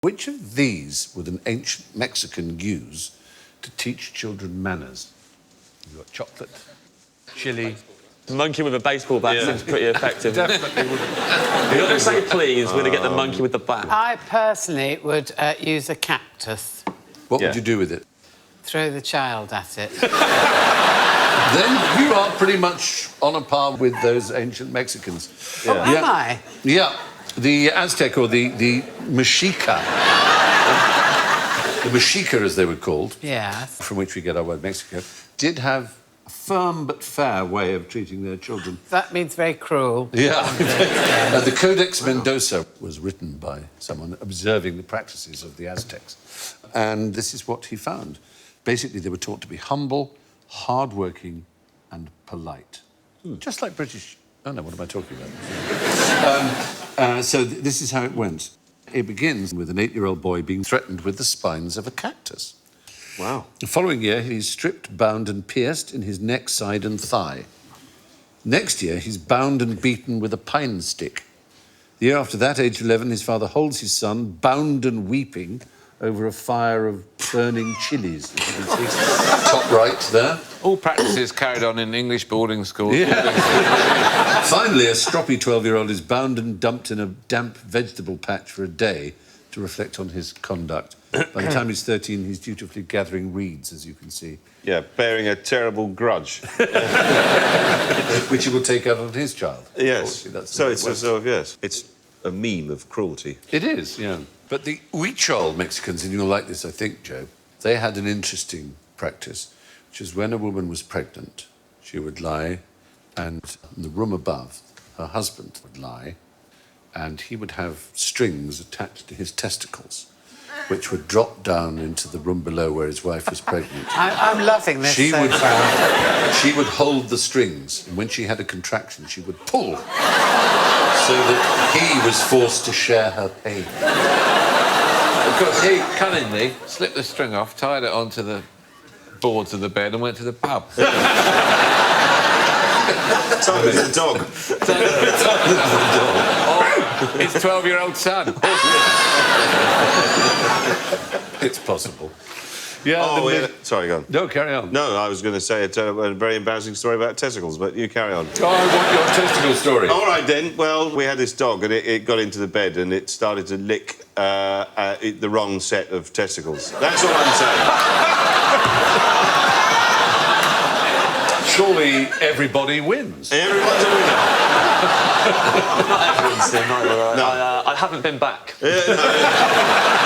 Which of these would an ancient Mexican use to teach children manners? You've got chocolate, chili... Monkey with a baseball bat seems pretty effective. Definitely would. You're not going to say please, we're going to get the monkey with the bat. I personally would use a cactus. What would you do with it? Throw the child at it. Then you are pretty much on a par with those ancient Mexicans. Oh, am I? Yeah. The Aztec, or the Mexica, the Mexica as they were called, Yes. from which we get our word Mexico, did have a firm but fair way of treating their children. That means very cruel. Yeah. The Codex Mendoza was written by someone observing the practices of the Aztecs. And this is what he found. Basically, they were taught to be humble, hard-working and polite. Just like British... Oh, no, what am I talking about? This is how it went. It begins with an 8-year-old boy being threatened with the spines of a cactus. Wow. The following year, he's stripped, bound and pierced in his neck, side and thigh. Next year, he's bound and beaten with a pine stick. The year after that, age 11, his father holds his son, bound and weeping, over a fire of burning chilies, as you can see. Top right there. All practices carried on in English boarding schools. Yeah. Finally, a stroppy 12-year-old is bound and dumped in a damp vegetable patch for a day to reflect on his conduct. By the time he's 13, he's dutifully gathering reeds, as you can see. Yeah, bearing a terrible grudge. Which he will take out on his child. Yes. That's So it's a sort of, yes, it's a meme of cruelty. It is, yeah. But the Huichol Mexicans, and you'll like this, I think, Joe, they had an interesting practice, which is when a woman was pregnant, she would lie, and in the room above, her husband would lie, and he would have strings attached to his testicles, which would drop down into the room below where his wife was pregnant. I'm loving this so far. She would hold the strings, and when she had a contraction, she would pull, so that he was forced to share her pain. Of course, he cunningly slipped the string off, tied it onto the boards of the bed and went to the pub. Tied it to the dog. Oh, his 12-year-old son. It's possible. Yeah. Oh, yeah. Sorry, go on. No, carry on. No, I was going to say a very embarrassing story about testicles, but you carry on. Oh, I want your testicle story. All right, then. Well, we had this dog, and it got into the bed, and it started to lick the wrong set of testicles. That's all I'm saying. Surely everybody wins. Everyone's a winner. Not everyone's in either. No. I haven't been back. Yeah, no.